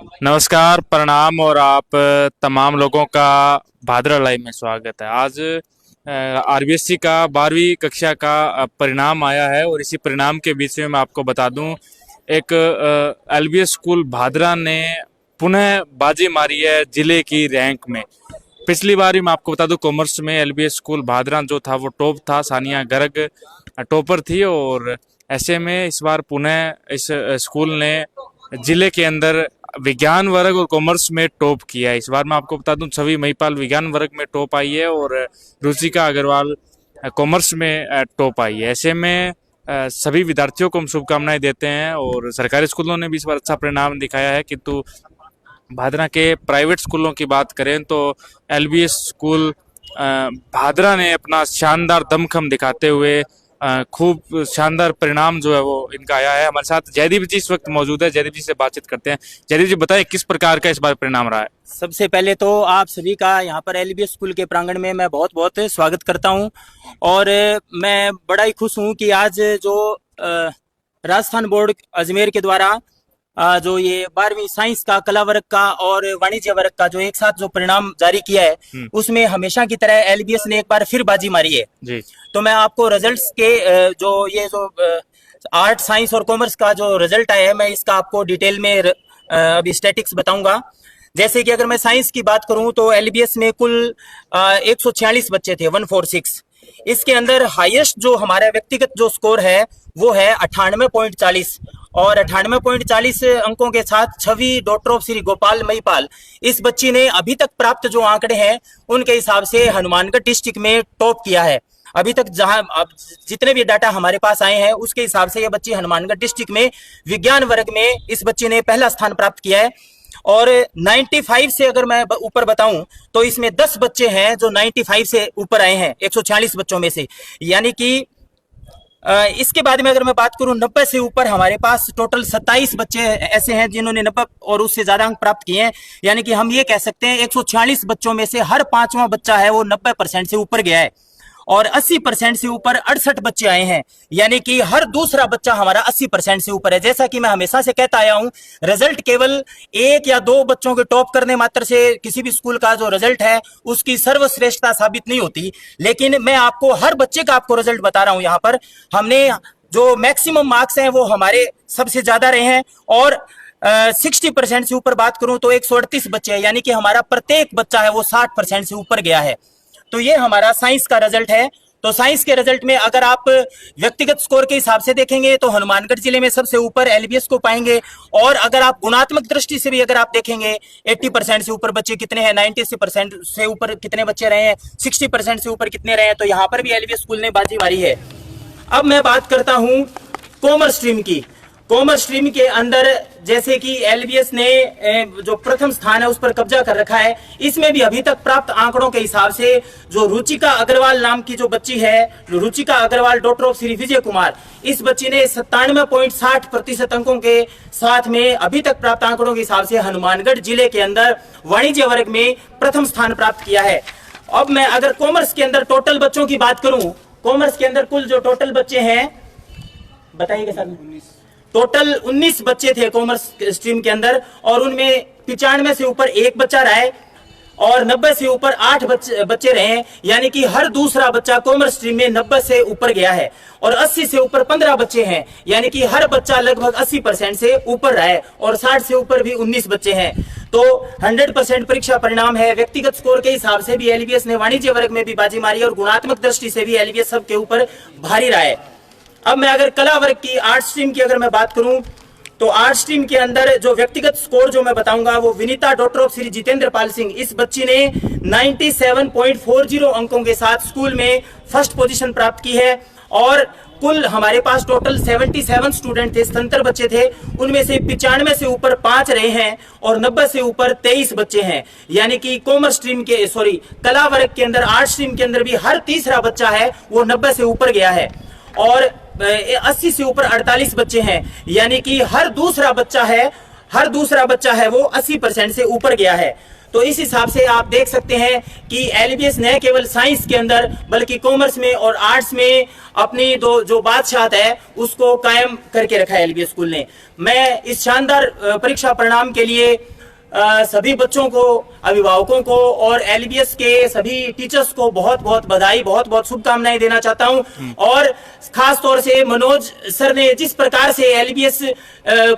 नमस्कार, प्रणाम और आप तमाम लोगों का भादरा लाइव में स्वागत है। आज आरबीएससी का 12वीं कक्षा का परिणाम आया है और इसी परिणाम के विषय में आपको बता दूं, एक एलबीएस स्कूल भादरा ने पुनः बाजी मारी है जिले की रैंक में। पिछली बार ही मैं आपको बता दूं, कॉमर्स में एलबीएस स्कूल भादरा जो था वो टॉप था, सानिया गर्ग टॉपर थी और ऐसे में इस बार पुनः इस स्कूल ने जिले के अंदर विज्ञान वर्ग और कॉमर्स में टॉप किया है। इस बार मैं आपको बता दूं, छवि महिपाल विज्ञान वर्ग में टॉप आई है और रुचिका अग्रवाल कॉमर्स में टॉप आई है। ऐसे में सभी विद्यार्थियों को हम शुभकामनाएं देते हैं और सरकारी स्कूलों ने भी इस बार अच्छा परिणाम दिखाया है, किंतु भादरा के प्राइवेट स्कूलों की बात करें तो एलबीएस स्कूल भादरा ने अपना शानदार दमखम दिखाते हुए खूब शानदार परिणाम जो है वो इनका आया है। हमारे साथ जयदीप जी इस वक्त मौजूद है, जयदीप जी से बातचीत करते हैं। जयदीप जी बताएं, किस प्रकार का इस बार परिणाम रहा है? सबसे पहले तो आप सभी का यहाँ पर एलबीएस स्कूल के प्रांगण में मैं बहुत बहुत स्वागत करता हूँ और मैं बड़ा ही खुश हूँ कि आज जो राजस्थान बोर्ड अजमेर के द्वारा जो ये 12वीं साइंस का, कला वर्ग का और वाणिज्य वर्ग का जो एक साथ जो परिणाम जारी किया है, उसमें हमेशा की तरह एलबीएस ने एक बार फिर बाजी मारी है जी। तो मैं आपको रिजल्ट्स के जो आर्ट, साइंस और कॉमर्स का जो रिजल्ट आया है, मैं इसका आपको डिटेल में अभी स्टैटिक्स बताऊंगा। जैसे कि अगर मैं साइंस की बात करूं तो एलबीएस में कुल 146 बच्चे थे, 146। इसके अंदर हाईएस्ट जो हमारा व्यक्तिगत जो स्कोर है वो है 98.40 और 98.40 अंकों के साथ छवि डॉक्टर ऑफ श्री गोपाल महिपाल, इस बच्ची ने अभी तक प्राप्त जो आंकड़े हैं उनके हिसाब से हनुमानगढ़ डिस्ट्रिक्ट में टॉप किया है। अभी तक जहां जितने भी डाटा हमारे पास आए हैं उसके हिसाब से यह बच्ची हनुमानगढ़ डिस्ट्रिक्ट में विज्ञान वर्ग में इस बच्ची ने पहला स्थान प्राप्त किया है। और 95 से अगर मैं ऊपर बताऊं तो इसमें 10 बच्चे हैं जो 95 से ऊपर आए हैं 146 बच्चों में से, यानी कि इसके बाद में अगर मैं बात करूं 90 से ऊपर हमारे पास टोटल 27 बच्चे ऐसे हैं जिन्होंने 90 और उससे ज्यादा अंक प्राप्त किए हैं। यानी कि हम ये कह सकते हैं 146 बच्चों में से हर 5वां बच्चा है वो 90% से ऊपर गया है और 80% से ऊपर 68 बच्चे आए हैं, यानी कि हर दूसरा बच्चा हमारा 80% से ऊपर है। जैसा कि मैं हमेशा से कहता आया हूं, रिजल्ट केवल 1 या 2 बच्चों के टॉप करने मात्र से किसी भी स्कूल का जो रिजल्ट है उसकी सर्वश्रेष्ठता साबित नहीं होती, लेकिन मैं आपको हर बच्चे का आपको रिजल्ट बता रहा हूं। यहां पर हमने जो मैक्सिमम मार्क्स हैं वो हमारे सबसे ज्यादा रहे हैं और 60% से ऊपर बात करूं तो 138 बच्चे हैं, यानी कि हमारा प्रत्येक बच्चा है वो 60% से ऊपर गया है। तो ये हमारा साइंस का रिजल्ट है। तो साइंस के रिजल्ट में अगर आप व्यक्तिगत स्कोर के हिसाब से देखेंगे तो हनुमानगढ़ जिले में सबसे ऊपर एलबीएस को पाएंगे और अगर आप गुणात्मक दृष्टि से भी अगर आप देखेंगे 80% से ऊपर बच्चे कितने हैं, 90% से ऊपर कितने बच्चे रहे हैं, 60% से ऊपर कितने रहे हैं, तो यहाँ पर भी एलबीएस स्कूल ने बाजी मारी है। अब मैं बात करता हूँ कॉमर्स स्ट्रीम की। कॉमर्स स्ट्रीम के अंदर जैसे कि एलबीएस ने जो प्रथम स्थान है उस पर कब्जा कर रखा है। इसमें भी अभी तक प्राप्त आंकड़ों के हिसाब से जो रुचिका अग्रवाल नाम की जो बच्ची है, रुचिका अग्रवाल डॉक्टर ऑफ श्री विजय कुमार, इस बच्ची ने 97.60% अंकों के साथ में अभी तक प्राप्त आंकड़ों के हिसाब से हनुमानगढ़ जिले के अंदर वाणिज्य वर्ग में प्रथम स्थान प्राप्त किया है। अब मैं अगर कॉमर्स के अंदर टोटल बच्चों की बात करूं, कॉमर्स के अंदर कुल जो टोटल बच्चे हैं बताइएगा सर। टोटल 19 बच्चे थे कॉमर्स स्ट्रीम के अंदर और उनमें 95 से ऊपर एक बच्चा रहा है और 90 से ऊपर 8 बच्चे रहे हैं, यानी कि हर दूसरा बच्चा कॉमर्स स्ट्रीम में 90 से ऊपर गया है और 80 से ऊपर 15 बच्चे हैं, यानी कि हर बच्चा लगभग 80% से ऊपर रहा है और 60 से ऊपर भी 19 बच्चे हैं। तो 100% परीक्षा परिणाम है। व्यक्तिगत स्कोर के हिसाब से भी एलबीएस ने वाणिज्य वर्ग में भी बाजी मारी और गुणात्मक दृष्टि से भी एलबीएस सबके ऊपर भारी रहा है। अब मैं अगर कला वर्ग की, आर्ट स्ट्रीम की अगर मैं बात करूं तो आर्ट स्ट्रीम के अंदर जो व्यक्तिगत स्कोर जो मैं बताऊंगा वो विनीता डॉक्टर ऑफ श्री जितेंद्र पाल सिंह, इस बच्ची ने 97.40 अंकों के साथ स्कूल में फर्स्ट पोजीशन प्राप्त की है और कुल हमारे पास टोटल 77 स्टूडेंट थे, 77 बच्चे थे, उनमें से 95 से ऊपर 5 रहे हैं और 90 से ऊपर 23 बच्चे हैं, यानी कि कॉमर्स स्ट्रीम के कला वर्ग के अंदर, आर्ट स्ट्रीम के अंदर भी हर तीसरा बच्चा है वो 90 से ऊपर गया है और 80 से ऊपर 48 बच्चे हैं, यानी कि हर दूसरा बच्चा है वो 80% से ऊपर गया है। तो इस हिसाब से आप देख सकते हैं कि एलबीएस न केवल साइंस के अंदर बल्कि कॉमर्स में और आर्ट्स में अपनी जो बादशाहत है उसको कायम करके रखा है एलबीएस स्कूल ने। मैं इस शानदार परीक्षा परिणाम के लिए सभी बच्चों को, अभिभावकों को और एलबीएस के सभी टीचर्स को बहुत बहुत बधाई, बहुत बहुत शुभकामनाएं देना चाहता हूं। और खास तौर से मनोज सर ने जिस प्रकार से एलबीएस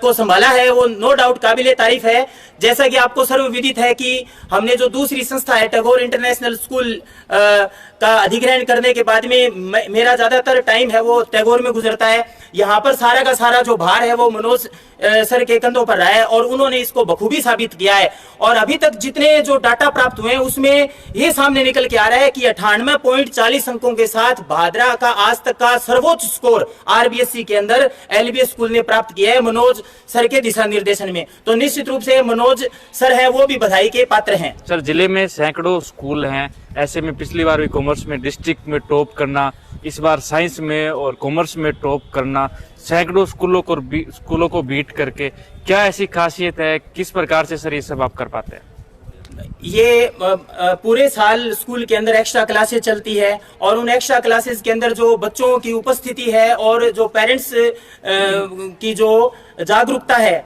को संभाला है वो नो डाउट काबिले तारीफ है। जैसा कि आपको सर्वविदित है कि हमने जो दूसरी संस्था है टैगोर इंटरनेशनल स्कूल का अधिग्रहण करने के बाद में मेरा ज्यादातर टाइम है वो टैगोर में गुजरता है। यहाँ पर सारा का सारा जो भार है वो मनोज सर के कंधों पर रहा है और उन्होंने इसको बखूबी साबित किया है। और अभी तक जितने जो डाटा प्राप्त हुए हैं उसमें ये सामने निकल के आ रहा है कि 98.40 अंकों के साथ भादरा का आज तक का सर्वोच्च स्कोर आरबीएससी के अंदर एलबीएस स्कूल ने प्राप्त किया है मनोज सर के दिशा निर्देशन में। तो निश्चित रूप से मनोज सर है वो भी बधाई के पात्र हैं। सर, जिले में सैकड़ों स्कूल हैं, ऐसे में पिछली बार भी कॉमर्स में डिस्ट्रिक्ट में टॉप करना, इस बार साइंस में और कॉमर्स में टॉप करना, सैकड़ों स्कूलों को बीट करके, क्या ऐसी खासियत है, किस प्रकार से सर ये सब आप कर पाते हैं? ये पूरे साल स्कूल के अंदर एक्स्ट्रा क्लासेस चलती है और उन एक्स्ट्रा क्लासेस के अंदर जो बच्चों की उपस्थिति है और जो पेरेंट्स की जो जागरूकता है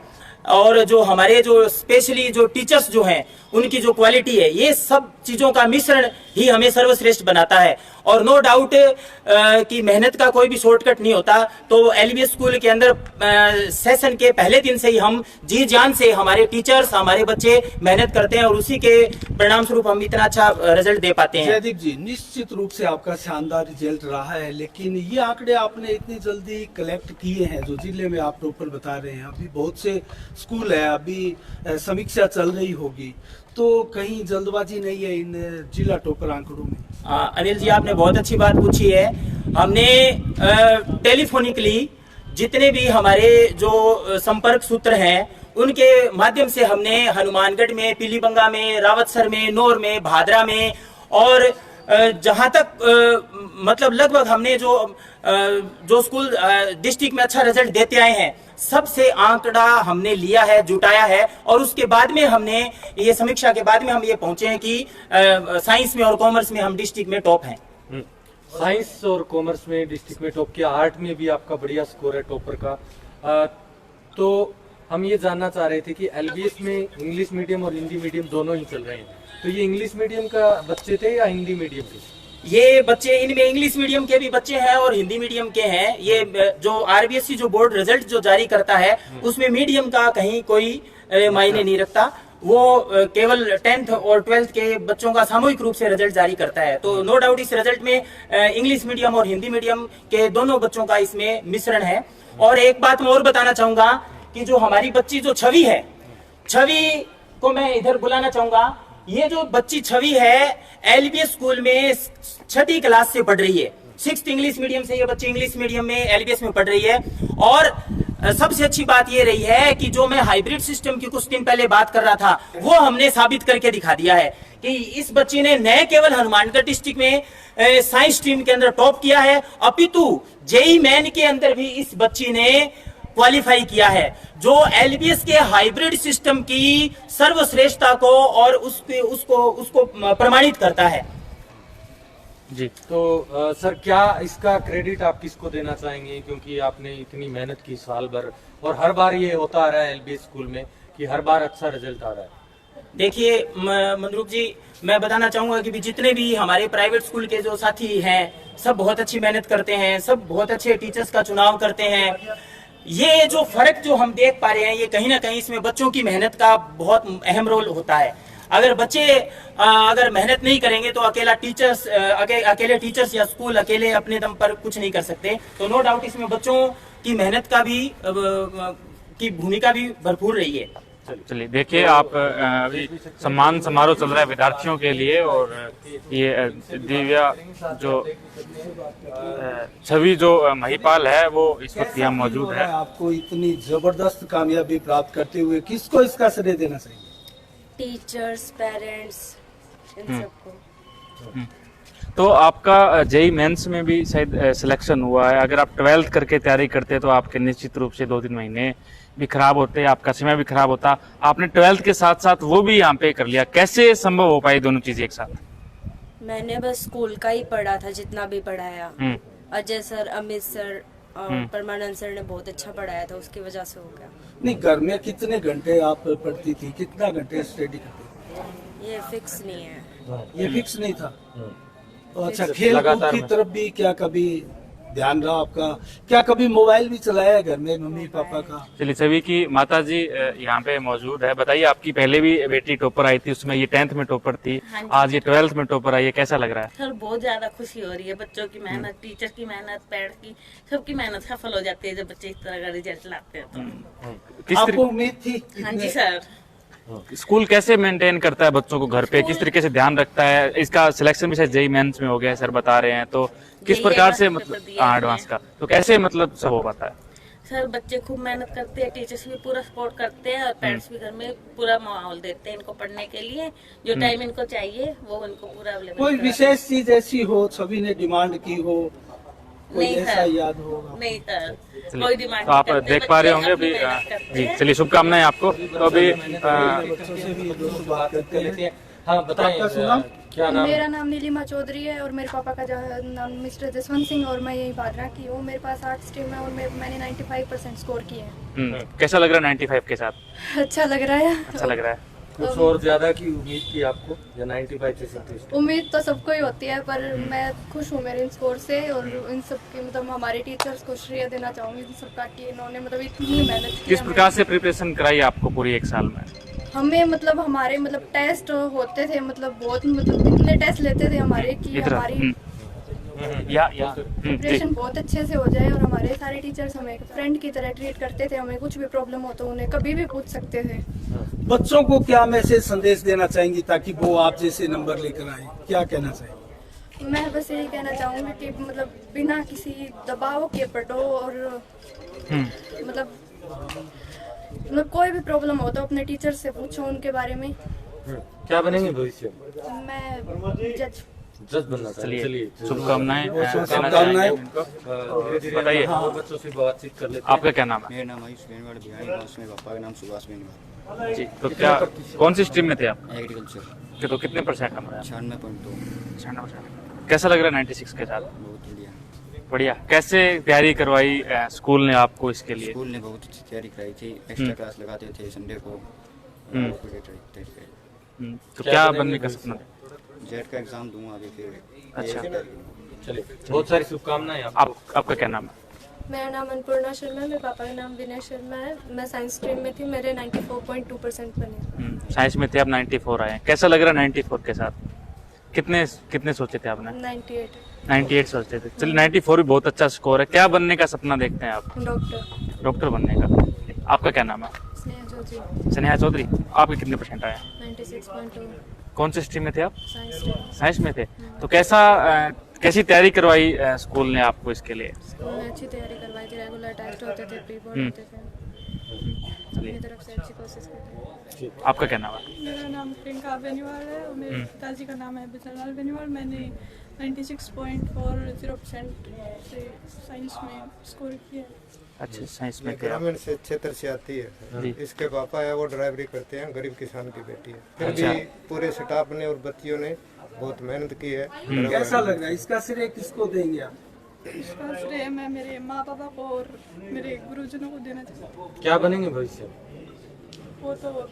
और जो हमारे जो स्पेशली जो टीचर्स जो हैं उनकी जो क्वालिटी है, ये सब चीजों का मिश्रण ही हमें सर्वश्रेष्ठ बनाता है। और नो डाउट कि मेहनत का कोई भी शॉर्टकट नहीं होता। तो एलबीएस स्कूल के अंदर सेशन के पहले दिन से ही हम जी जान से हमारे टीचर्स, हमारे बच्चे मेहनत करते हैं और उसी के परिणाम स्वरूप हम इतना अच्छा रिजल्ट दे पाते हैं। जयदीप जी, निश्चित रूप से आपका शानदार रिजल्ट रहा है, लेकिन ये आंकड़े आपने इतनी जल्दी कलेक्ट किए हैं जो जिले में आप टॉपर बता रहे हैं। अभी बहुत से स्कूल है, अभी समीक्षा चल रही होगी, तो कहीं जल्दबाजी नहीं है इन जिला टॉपर आंकड़ों में? अनिल जी, आपने बहुत अच्छी बात पूछी है। हमने टेलीफोनिकली जितने भी हमारे जो संपर्क सूत्र हैं उनके माध्यम से हमने हनुमानगढ़ में, पीलीबंगा में, रावतसर में, नौर में, भादरा में और जहां तक मतलब लगभग हमने जो स्कूल डिस्ट्रिक्ट में अच्छा रिजल्ट देते आए हैं सबसे आंकड़ा हमने लिया है, जुटाया है और उसके बाद में हमने ये समीक्षा के बाद में हम ये पहुंचे हैं कि साइंस में और कॉमर्स में हम डिस्ट्रिक्ट में टॉप हैं। साइंस और कॉमर्स में डिस्ट्रिक्ट में टॉप किया, आर्ट में भी आपका बढ़िया स्कोर है टॉपर का। तो हम ये जानना चाह रहे थे कि एलबीएस में इंग्लिश मीडियम और हिंदी मीडियम दोनों ही चल रहे हैं, तो ये इंग्लिश मीडियम का बच्चे थे या हिंदी मीडियम के? ये बच्चे, इनमें इंग्लिश मीडियम के भी बच्चे हैं और हिंदी मीडियम के हैं। ये जो आरबीएससी जो बोर्ड रिजल्ट जो जारी करता है उसमें मीडियम का कहीं कोई मायने नहीं रखता, वो केवल 10th और 12th के बच्चों का सामूहिक रूप से रिजल्ट जारी करता है। तो नो डाउट इस रिजल्ट में इंग्लिश मीडियम और हिंदी मीडियम के दोनों बच्चों का इसमें मिश्रण है। और एक बात मैं और बताना चाहूंगा कि जो हमारी बच्ची जो छवि है, छवि को मैं इधर बुलाना चाहूंगा। ये जो बच्ची छवि है एलबीएस स्कूल में 6ठी क्लास से पढ़ रही है, 6th इंग्लिश मीडियम से ये बच्ची इंग्लिश मीडियम में एलबीएस में पढ़ रही है। और सबसे अच्छी बात ये रही है कि जो मैं हाइब्रिड सिस्टम की कुछ दिन पहले बात कर रहा था वो हमने साबित करके दिखा दिया है कि इस बच्ची ने न केवल हनुमानगढ़ डिस्ट्रिक्ट में साइंस स्ट्रीम के अंदर टॉप किया है, अपितु जेईई मेन के अंदर भी इस बच्ची ने क्वालिफाई किया है, जो एलबीएस के हाइब्रिड सिस्टम की सर्वश्रेष्ठता को और उसको प्रमाणित करता है। जी, तो सर क्या इसका क्रेडिट आप किसको देना चाहेंगे, क्योंकि आपने इतनी मेहनत की साल भर और हर बार ये होता आ रहा है एलबीएस स्कूल में कि हर बार अच्छा रिजल्ट आ रहा है? देखिए मनरूप जी, मैं बताना चाहूंगा कि जितने भी हमारे प्राइवेट स्कूल के जो साथी हैं सब बहुत अच्छी मेहनत करते हैं, सब बहुत अच्छे टीचर्स का चुनाव करते हैं। ये जो फर्क जो हम देख पा रहे हैं ये कहीं ना कहीं इसमें बच्चों की मेहनत का बहुत अहम रोल होता है। अगर बच्चे अगर मेहनत नहीं करेंगे तो अकेले टीचर्स या स्कूल अकेले अपने दम पर कुछ नहीं कर सकते। तो नो डाउट इसमें बच्चों की मेहनत का भी की भूमिका भी भरपूर रही है। चलिए देखिए, आप अभी सम्मान समारोह चल रहा है विद्यार्थियों के लिए और ये दिव्या जो छवि जो महिपाल है वो इस वक्त यहाँ मौजूद है। आपको इतनी जबरदस्त कामयाबी प्राप्त करते हुए किसको इसका श्रेय देना चाहिए? टीचर्स, पेरेंट्स, इन सबको। तो आपका जेईई मेंस में भी शायद सिलेक्शन हुआ है। अगर आप 12th करके तैयारी करते तो आपके निश्चित रूप से 2-3 महीने भी खराब होते, आपका समय भी खराब होता, आपने 12th के साथ साथ वो भी यहाँ पे कर लिया। कैसे संभव हो पाई दोनों चीजें एक साथ? मैंने बस स्कूल का ही पढ़ा था, जितना भी पढ़ाया। हम्म। अजय सर, अमित सर और परमानंद सर ने बहुत अच्छा पढ़ाया था, उसकी वजह से हो गया। नहीं, घर में कितने घंटे आप पढ़ती थी, कितना घंटे स्टडी करती थी? ये फिक्स नहीं है। ये फिक्स नहीं था। तो अच्छा, खेल कूद लगातार की में। तरफ भी क्या कभी ध्यान रहा आपका? क्या कभी मोबाइल भी चलाया घर में मम्मी पापा का? चलिए, सभी की माता जी यहाँ पे मौजूद है। बताइए, आपकी पहले भी बेटी टॉपर आई थी, उसमें ये 10th में टॉपर थी, हाँ जी। आज ये 12th में टॉपर आई है, कैसा लग रहा है? सर बहुत ज्यादा खुशी हो रही है। बच्चों की मेहनत, टीचर की मेहनत, पेरेंट्स की, सबकी मेहनत सफल हो जाती है जब बच्चे इस तरह का रिजल्ट लाते हैं तो। किस आपको उम्मीद थी? हाँ जी सर। स्कूल कैसे मेंटेन करता है बच्चों को घर पे, किस तरीके से ध्यान रखता है? इसका सिलेक्शन भी शायद जेईई मेंस में हो गया है, सर बता रहे हैं, तो किस JEE प्रकार से advance मतलब पेपर दिया है एडवांस का, तो कैसे मतलब सब हो पाता है? सर बच्चे खूब मेहनत करते हैं, टीचर्स भी पूरा सपोर्ट करते हैं और पेरेंट्स भी घर में पूरा माहौल देते हैं इनको पढ़ने के लिए। जो टाइम इनको चाहिए वो इनको पूरा अवेलेबल कोई विशेष चीज ऐसी हो सभी ने डिमांड की हो, कोई नहीं ऐसा सर। याद होगा? नहीं सर, चलिए, कोई डिमांड तो आप देख पा रहे होंगे अभी। जी, चलिए, शुभकामनाएं आपको। तो अभी बच्चों से भी दोस्तों बात करते हैं। हाँ बताएं, आपका सुनाम? क्या नाम? मेरा नाम नीलिमा चौधरी है और मेरे पापा का नाम मिस्टर जसवंत सिंह और मैं यही भादरा की हूँ। मेरे पास आर्ट स्ट्रीम है और मैंने 95% स्कोर किए हैं। कैसा लग रहा है 95 के साथ? अच्छा लग रहा है। अच्छा लग रहा है। कुछ और ज्यादा की उम्मीद थी आपको या 95 से 37? उम्मीद तो सबको ही होती है, पर मैं खुश हूँ मेरे इन स्कोर से और इन सब की मतलब हमारे टीचर्स को श्रेय देना चाहूँगी इन सबका कि इन्होंने मतलब इतनी मेहनत की किस हमें। प्रकार से प्रिपरेशन कराई आपको पूरी एक साल में? हमें मतलब हमारे मतलब टेस्ट होते थे, मतलब बहुत मतलब इतने टेस्ट लेते थे हमारे कि इधर हमारी या प्रिपरेशन बहुत अच्छे से हो जाए और हमारे सारे टीचर्स हमें फ्रेंड की तरह ट्रीट करते थे। हमें कुछ भी प्रॉब्लम हो तो उन्हें कभी भी पूछ सकते थे। बच्चों को क्या मैसेज संदेश देना चाहेंगी ताकि वो आप जैसे नंबर लेकर आए? क्या कहना चाहेंगे? मैं बस यही कहना चाहूँगी कि मतलब बिना किसी दबाव के पढ़ो और मतलब कोई भी प्रॉब्लम हो तो अपने टीचर से पूछो उनके बारे में। क्या बनेंगे भविष्य में? मैं जज जज बनना चाहते हैं। चलिए, शुभकामनाएं देना शुभकामनाएं। चाहेंगे उनको। धीरे धीरे बताइए। वो बच्चों से बातचीत कर लेते हैं। आपका क्या नाम है? मेरा नाम आयुष बेनीवाल बिहारी गाँव में, पापा का नाम सुभाष बेनीवाल। जी, तो क्या कौन सी स्ट्रीम में थे आप? एग्रीकल्चर तो कितने परसेंट नंबर आए? 96.2। 96%। कैसा लग रहा है 96 के साथ? बहुत बढ़िया। बढ़िया। कैसे तैयारी करवाई स्कूल ने आपको इसके लिए? स्कूल ने बहुत अच्छी तैयारी कराई थी, एक्स्ट्रा क्लास लगाते थे संडे को। तो क्या बनने का सपना था? जेट का एग्जाम दूंगा आगे फिर। अच्छा। चलिए, बहुत सारी शुभकामनाएं आपको। आपका क्या नाम है? मेरा नाम अन्नपूर्णा शर्मा है, मेरे पापा का नाम विनय शर्मा है। मैं साइंस स्ट्रीम में थी, मेरे 94.2% बने। साइंस में थे आप, 94 आए हैं। कैसा लग रहा है 94 के साथ? कितने सोचे थे आपने? 98। 98 सोचते थे। चलिए, 94 भी बहुत अच्छा स्कोर है। क्या बनने का सपना देखते हैं आप? डॉक्टर डॉक्टर बनने का। आपका क्या नाम है? स्नेहा चौधरी। स्नेहा चौधरी। आपके कितने परसेंट आए? 96.2 कौन से स्ट्रीम में थे आप? Science stream. साइंस में थे। तो कैसी तैयारी करवाई स्कूल ने आपको इसके लिए? स्कूल में अच्छी तैयारी करवाई थी, रेगुलर टेस्ट होते थे, प्री बोर्ड होते थे। अपनी तरफ से अच्छी कोशिश करते हैं। आपका क्या नाम है? मेरा नाम प्रियंका बेनीवाल है और मेरे पिताजी का नाम है बिजलाल बेनीवाल। मैंने 96.40% से साइंस में स्कोर किया है। अच्छा, साइंस में थे आप। ग्रामीण से क्षेत्र से आती जी। है। इसके पापा है वो ड्राइवरी करते हैं, गरीब किसान की बेटी है। फिर अच्छा। भी पूरे स्टाफ ने और बच्चियों ने बहुत मेहनत की है। कैसा लग रहा है? इसका श्रेय किसको देंगे आप? इसका श्रेय मैं मेरे माँ पापा को और मेरे गुरुजनों को देना चाहती हूँ। क्या बनेंगे भविष्य में? वो तो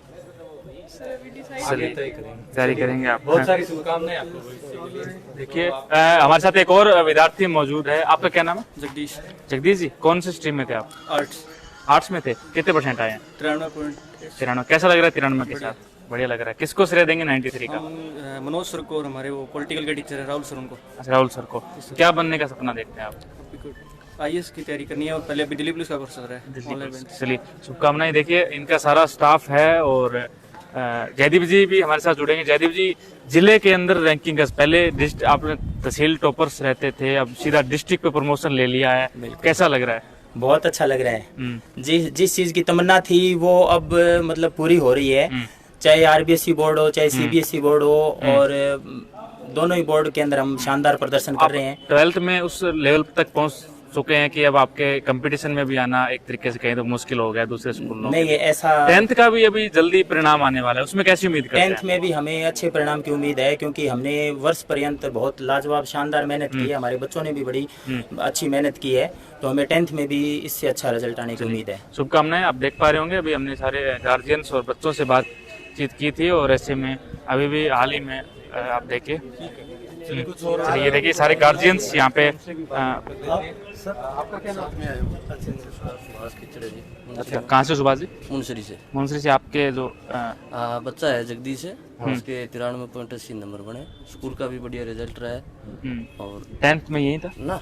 सर अभी डिसाइड आगे तय करेंगे। तैयारी करेंगे आप। बहुत सारी शुभकामनाएं आपको भविष्य के लिए। देखिए, हमारे साथ एक और विद्यार्थी मौजूद है। आपका क्या नाम है? जगदीश। जगदीश जी, कौन से स्ट्रीम में थे आप? आर्ट्स। आर्ट्स में थे। कितने परसेंट आए हैं? 93.93। कैसा लग रहा है 93 के साथ? बढ़िया लग रहा है। किसको श्रेय देंगे 93 का? मनोज सर को और हमारे वो पॉलिटिकल के टीचर है राहुल सर, उनको। अच्छा, राहुल सर को। क्या बनने का सपना देखते हैं आप? IAS की तैयारी करनी है और पहले अभी दिल्ली पुलिस का कोर्स कर रहा है ऑनलाइन। चलिए, शुभकामनाएं। देखिए, इनका सारा स्टाफ है और जयदीप जी भी हमारे साथ जुड़ेंगे। जयदीप जी, जिले के अंदर रैंकिंग है, पहले आपने तहसील टॉपर्स रहते थे, अब सीधा डिस्ट्रिक्ट पे प्रमोशन ले लिया है, कैसा लग रहा है? बहुत अच्छा लग रहा है। जिस चीज की तमन्ना थी वो अब मतलब पूरी हो रही है। चाहे RBSE बोर्ड हो, चाहे CBSE बोर्ड हो, और दोनों ही बोर्ड के अंदर हम शानदार प्रदर्शन कर रहे हैं। 12th में उस लेवल तक चुके हैं कि अब आपके कंपटीशन में भी आना एक तरीके से कहीं तो मुश्किल हो गया दूसरे स्कूलों नहीं, ये ऐसा 10th का भी अभी जल्दी परिणाम आने वाला है, उसमें कैसी उम्मीद करते हैं? 10th में भी हमें अच्छे परिणाम की उम्मीद है, क्योंकि हमने वर्ष पर्यंत बहुत लाजवाब शानदार मेहनत की है, हमारे बच्चों ने भी बड़ी अच्छी मेहनत की है, तो हमें 10th में भी इससे अच्छा रिजल्ट आने की उम्मीद है। शुभकामनाएं। आप देख पा रहे होंगे अभी हमने सारे गार्जियंस और बच्चों से बातचीत की थी और ऐसे में अभी भी हाल ही में आप देखिए, चलिए देखिए सारे गार्जियंस यहाँ पे आपका क्या नाम है? अच्छा, कहाँ से सुभाष जी? मुनसरी से। मुंसरी से। आपके जो बच्चा है जगदीश है, उसके 93.80 नंबर बने, स्कूल का भी बढ़िया रिजल्ट रहा है और 10th में यही था ना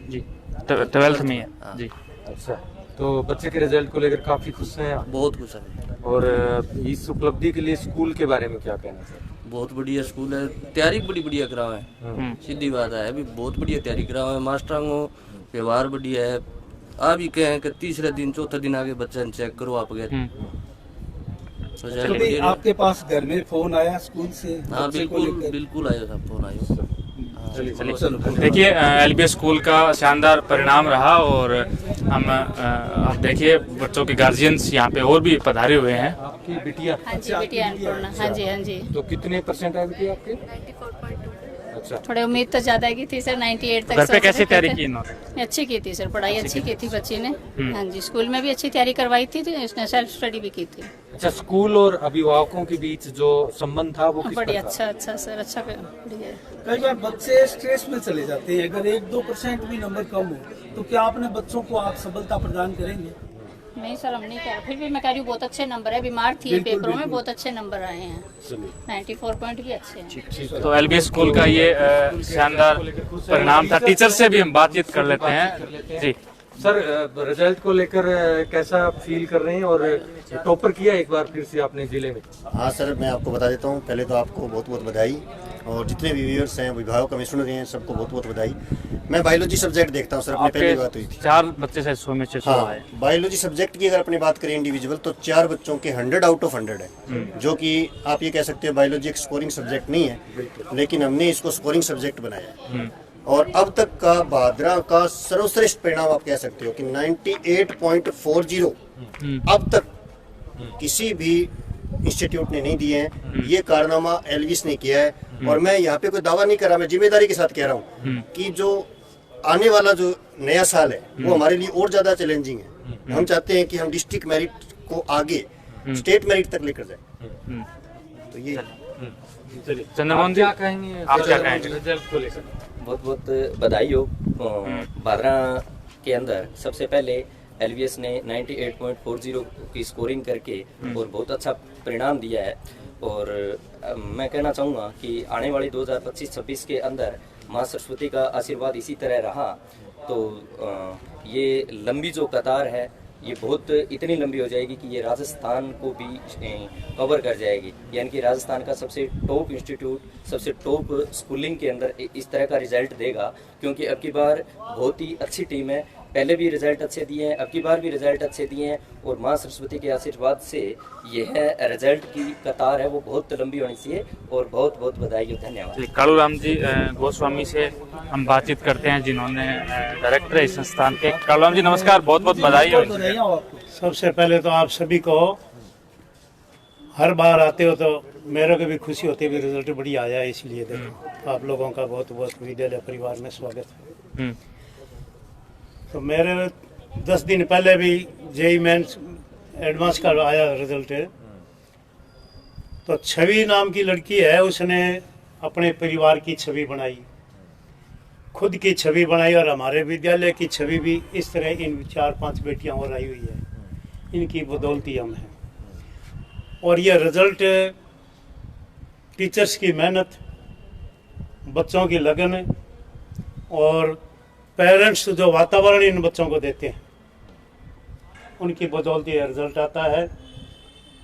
जी, 12th में है जी। अच्छा, तो बच्चे के रिजल्ट को लेकर काफी खुश हैं आप? बहुत खुश है। और इस उपलब्धि के लिए स्कूल के बारे में क्या कहना चाहिए? बहुत बढ़िया स्कूल है, तैयारी बड़ी बढ़िया कराओ है, सीधी बात है, अभी बहुत बढ़िया तैयारी कराओ है, मास्टरों को व्यवहार बढ़िया है। आप ही कहें कि तीसरे दिन चौथे दिन आगे बच्चा चेक करो आप गए। कभी आपके पास घर में फोन आया स्कूल से? हाँ बिल्कुल बिल्कुल आयो था, फोन आयो। देखिए LBS स्कूल का शानदार परिणाम रहा और हम आप देखिए बच्चों के गार्जियंस यहाँ पे और भी पधारे हुए हैं। आपकी बिटिया? हाँ जी, बिटिया अन्नपूर्णा। हाँ जी, हाँ जी। तो कितने परसेंट आए बिटिया आपके? 94.2। अच्छा, थोड़े उम्मीद तो ज्यादा की थी सर, 98 तक। घर पे कैसी तैयारी की इन्होंने? अच्छी की थी सर, पढ़ाई अच्छी की थी बच्ची ने। हाँ जी, स्कूल में भी अच्छी तैयारी करवाई थी, तो इसने सेल्फ स्टडी भी की थी। अच्छा, स्कूल और अभिभावकों के बीच जो संबंध था वो किस बड़ी तरह था? अच्छा सर, अच्छा बढ़िया। कई बार बच्चे स्ट्रेस में चले जाते हैं, अगर 1-2% भी नंबर कम हो तो क्या अपने बच्चों को आप सफलता प्रदान करेंगे? नहीं सर, हम नहीं कह रहे, फिर भी मैं कह रही हूँ बहुत अच्छे नंबर है, बीमार थी पेपरों में, बहुत अच्छे नंबर आए हैं, 94 पॉइंट भी अच्छे हैं। तो LBS स्कूल का ये शानदार परिणाम था। टीचर से भी हम बातचीत कर लेते हैं जी। सर, रिजल्ट को लेकर कैसा फील कर रहे हैं और टॉपर किया एक बार फिर से आपने जिले में? हाँ सर, मैं आपको बता देता हूँ, पहले तो आपको बहुत बहुत बधाई और जितने भी व्यूअर्स हैं, अभिभावक हमें सुन रहे हैं, सबको बहुत बहुत बधाई। मैं बायोलॉजी सब्जेक्ट देखता हूँ सर, अपनी पहली बात हुई थी। 4 बच्चे से 100 में से 100 हाँ, आए। बायोलॉजी सब्जेक्ट की अगर अपनी बात करें इंडिविजुअल, तो 4 बच्चों के 100 आउट ऑफ 100 है, जो कि आप ये कह सकते हैं बायोलॉजी एक स्कोरिंग सब्जेक्ट नहीं है, लेकिन हमने इसको स्कोरिंग सब्जेक्ट बनाया है। और अब तक का भादरा का सर्वश्रेष्ठ परिणाम आप कह सकते हो कि 98.40 अब तक किसी भी इंस्टीट्यूट ने नहीं दिए हैं। ये कारनामा LBS ने किया है और मैं यहाँ पे कोई दावा नहीं कर रहा, मैं जिम्मेदारी के साथ कह रहा हूँ कि जो आने वाला जो नया साल है वो हमारे लिए और ज्यादा चैलेंजिंग है। हम चाहते हैं कि हम डिस्ट्रिक्ट मेरिट को आगे स्टेट मेरिट तक लेकर जाए। तो ये चंद्रमोहन जी क्या कहेंगे? आप क्या कहेंगे रिजल्ट को लेकर? बहुत बहुत बधाई हो। भादरा के अंदर सबसे पहले LBS ने 98.40 की स्कोरिंग करके और बहुत अच्छा परिणाम दिया है। और मैं कहना चाहूँगा कि आने वाले 2025-26 के अंदर माँ सरस्वती का आशीर्वाद इसी तरह रहा तो ये लंबी जो कतार है ये बहुत इतनी लंबी हो जाएगी कि ये राजस्थान को भी कवर कर जाएगी, यानी कि राजस्थान का सबसे टॉप इंस्टीट्यूट, सबसे टॉप स्कूलिंग के अंदर इस तरह का रिजल्ट देगा। क्योंकि अब की बार बहुत ही अच्छी टीम है, पहले भी रिजल्ट अच्छे दिए हैं, अब की बार भी रिजल्ट अच्छे दिए हैं और माँ सरस्वती के आशीर्वाद से यह रिजल्ट की कतार है वो बहुत लंबी होनी चाहिए। और बहुत बहुत बधाई हो, धन्यवाद। कालूराम जी गोस्वामी से हम बातचीत करते हैं, जिन्होंने डायरेक्टर है इस संस्थान के। कालूराम जी नमस्कार, बहुत बहुत बधाई हो। सबसे पहले तो आप सभी को, हर बार आते हो तो मेरे को भी खुशी होती है, भी रिजल्ट बढ़िया आया है, इसलिए देखो आप लोगों का बहुत बहुत विद्यालय परिवार में स्वागत है। तो मेरे 10 दिन पहले भी JEE मेंस एडवांस का आया रिजल्ट है, तो छवि नाम की लड़की है, उसने अपने परिवार की छवि बनाई, खुद की छवि बनाई और हमारे विद्यालय की छवि भी इस तरह इन 4-5 बेटियां और आई हुई है, इनकी बदौलती हम हैं। और ये रिजल्ट टीचर्स की मेहनत, बच्चों की लगन और पेरेंट्स जो वातावरण इन बच्चों को देते हैं उनकी बदौलत ये रिजल्ट आता है।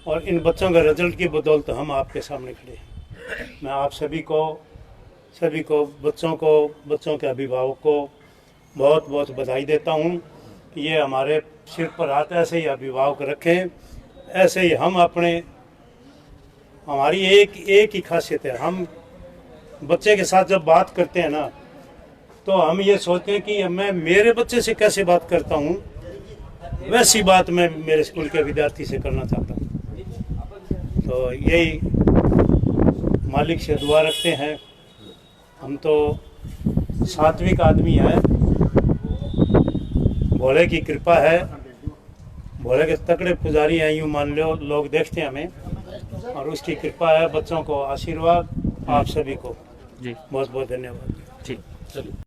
और इन बच्चों के रिजल्ट की बदौलत हम आपके सामने खड़े हैं। मैं आप सभी को बच्चों के अभिभावक को बहुत बहुत बधाई देता हूँ कि ये हमारे सिर पर हाथ ऐसे ही अभिभावक रखें, ऐसे ही हम हमारी एक ही खासियत है, हम बच्चे के साथ जब बात करते हैं ना तो हम ये सोचते हैं कि मैं मेरे बच्चे से कैसे बात करता हूँ वैसी बात मैं मेरे स्कूल के विद्यार्थी से करना चाहता हूँ। तो यही मालिक से दुआ रखते हैं। हम तो सात्विक आदमी हैं, भोले की कृपा है, भोले के तकड़े पुजारी हैं यूँ मान लो, लोग देखते हैं हमें, और उसकी कृपा है। बच्चों को आशीर्वाद, आप सभी को जी बहुत बहुत धन्यवाद। ठीक, चलिए।